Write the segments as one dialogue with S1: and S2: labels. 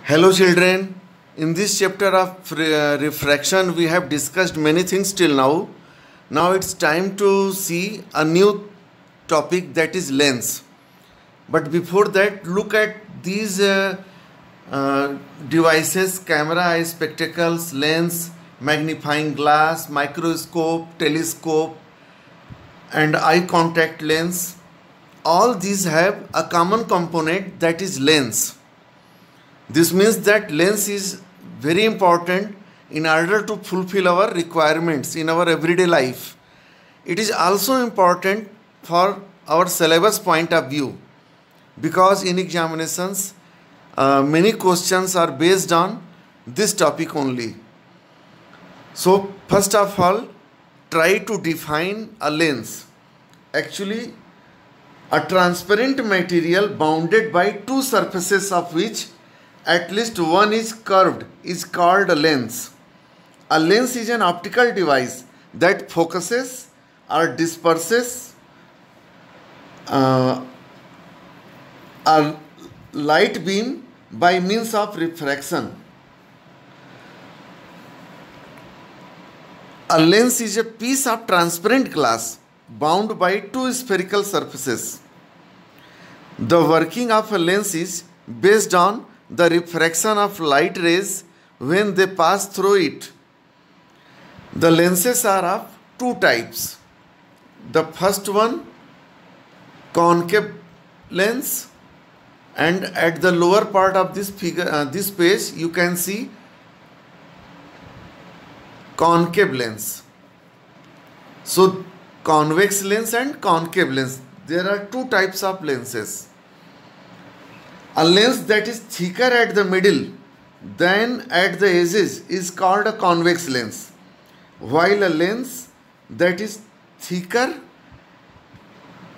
S1: Hello children, in this chapter of refraction we have discussed many things till now. Now it's time to see a new topic, that is lens. But before that, look at these devices: camera, eye spectacles, lens, magnifying glass, microscope, telescope and eye contact lens. All these have a common component, that is lens. This means that lens is very important in order to fulfill our requirements in our everyday life. It is also important for our syllabus point of view, because in examinations many questions are based on this topic only. So first of all, try to define a lens. Actually, a transparent material bounded by two surfaces of which at least one is curved is called a lens. A lens is an optical device that focuses or disperses a light beam by means of refraction. A lens is a piece of transparent glass bound by two spherical surfaces. The working of a lens is based on the refraction of light rays when they pass through it. The lenses are of two types. The first one, concave lens, and at the lower part of this figure, this page, you can see concave lens. So convex lens and concave lens, there are two types of lenses. A lens that is thicker at the middle than at the edges is called a convex lens, while a lens that is thicker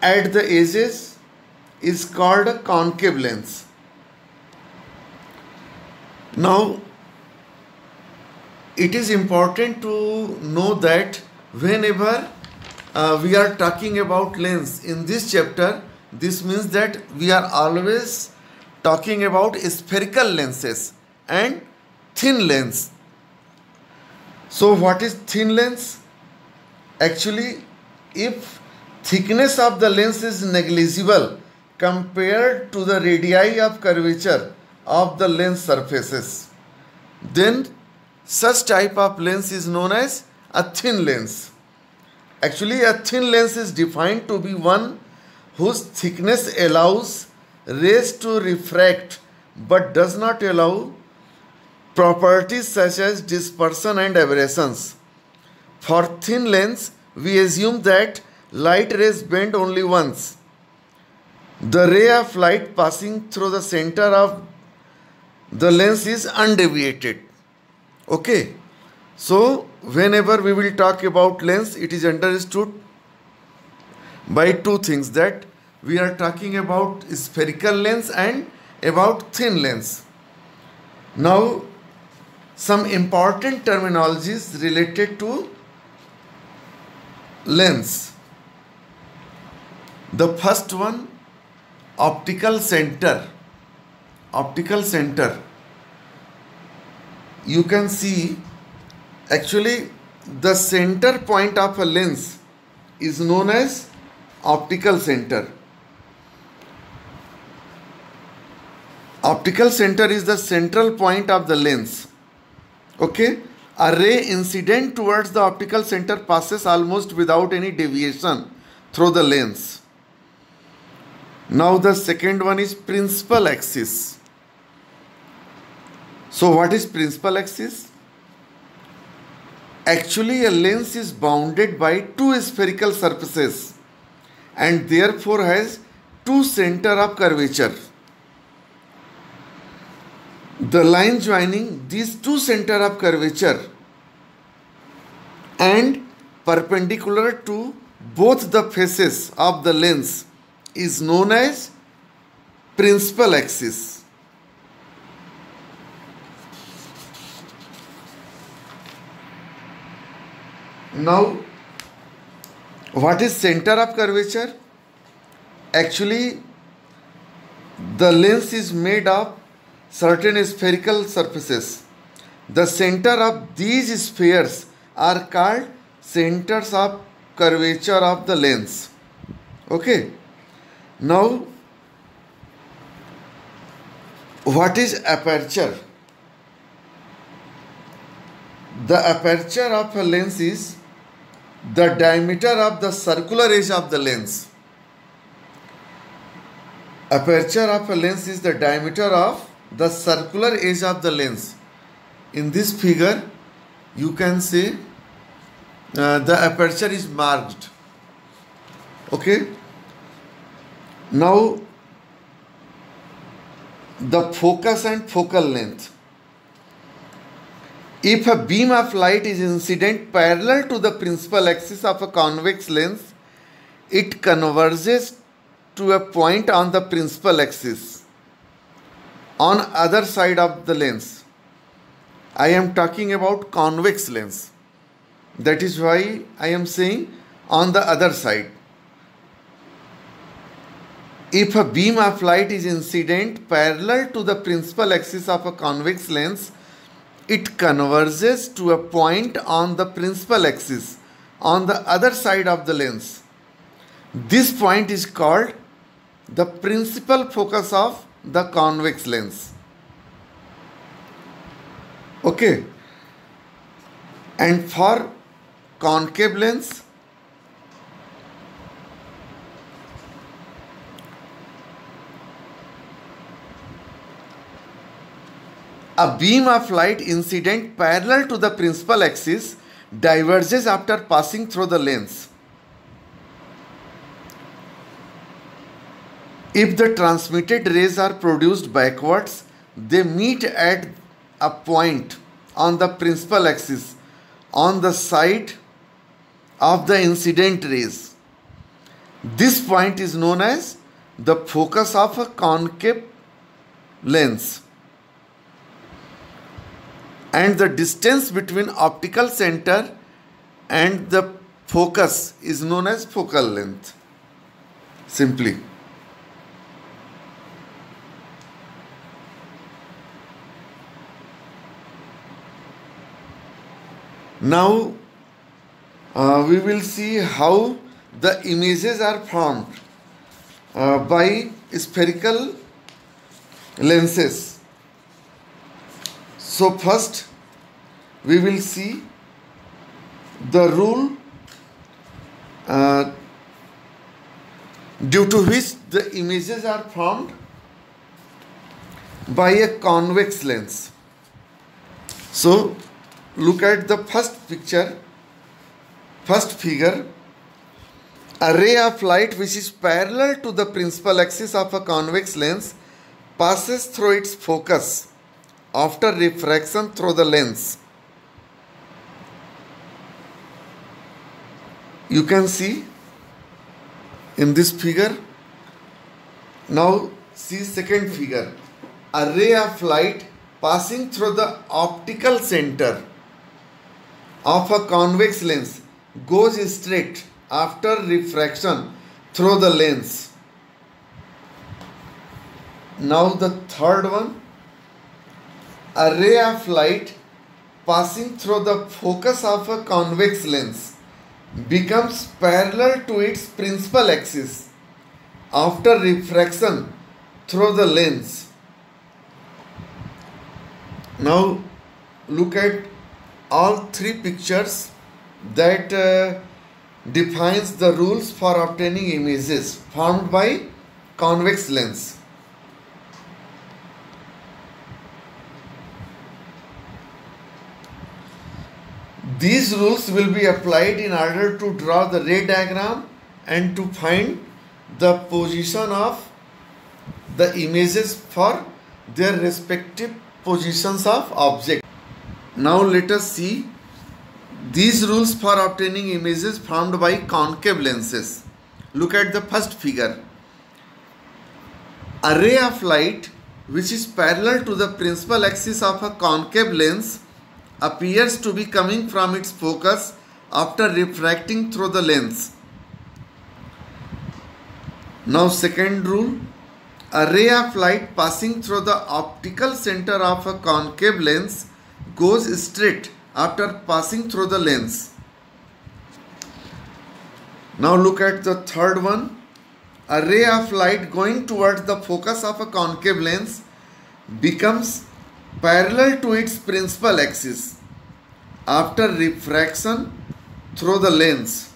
S1: at the edges is called a concave lens. Now, it is important to know that whenever we are talking about lens in this chapter, this means that we are always talking about spherical lenses and thin lens. So what is thin lens? Actually, if thickness of the lens is negligible compared to the radii of curvature of the lens surfaces, then such type of lens is known as a thin lens. Actually, a thin lens is defined to be one whose thickness allows rays to refract but does not allow properties such as dispersion and aberrations. For thin lens, we assume that light rays bend only once. The ray of light passing through the center of the lens is undeviated. Okay. So whenever we will talk about lens, it is understood by two things, that we are talking about spherical lens and about thin lens. Now, some important terminologies related to lens. The first one, optical center. Optical center. You can see, actually, the center point of a lens is known as optical center. Optical center is the central point of the lens. Okay? A ray incident towards the optical center passes almost without any deviation through the lens. Now the second one is principal axis. So what is principal axis? Actually, a lens is bounded by two spherical surfaces and therefore has two centers of curvature. The line joining these two centers of curvature and perpendicular to both the faces of the lens is known as principal axis. Now, what is center of curvature? Actually, the lens is made of certain spherical surfaces. The center of these spheres are called centers of curvature of the lens. Okay. Now, what is aperture? The aperture of a lens is the diameter of the circular edge of the lens. Aperture of a lens is the diameter of the circular edge of the lens. In this figure, you can say the aperture is marked. Okay. Now, the focus and focal length. If a beam of light is incident parallel to the principal axis of a convex lens, it converges to a point on the principal axis on other side of the lens. I am talking about convex lens. That is why I am saying on the other side. If a beam of light is incident parallel to the principal axis of a convex lens, it converges to a point on the principal axis on the other side of the lens. This point is called the principal focus of the convex lens. Okay. And for concave lens, a beam of light incident parallel to the principal axis diverges after passing through the lens. If the transmitted rays are produced backwards, they meet at a point on the principal axis on the side of the incident rays. This point is known as the focus of a concave lens. And the distance between optical center and the focus is known as focal length. Simply. Now, we will see how the images are formed by spherical lenses. So first we will see the rule due to which the images are formed by a convex lens. So look at the first figure. A ray of light which is parallel to the principal axis of a convex lens passes through its focus after refraction through the lens. You can see in this figure. Now see second figure. A ray of light passing through the optical center of a convex lens goes straight after refraction through the lens. Now the third one. A ray of light passing through the focus of a convex lens becomes parallel to its principal axis after refraction through the lens. Now look at all three pictures that defines the rules for obtaining images formed by convex lens. These rules will be applied in order to draw the ray diagram and to find the position of the images for their respective positions of object. Now let us see these rules for obtaining images formed by concave lenses. Look at the first figure. A ray of light which is parallel to the principal axis of a concave lens appears to be coming from its focus after refracting through the lens. Now second rule, A ray of light passing through the optical center of a concave lens goes straight after passing through the lens. Now look at the third one. A ray of light going towards the focus of a concave lens becomes parallel to its principal axis after refraction through the lens.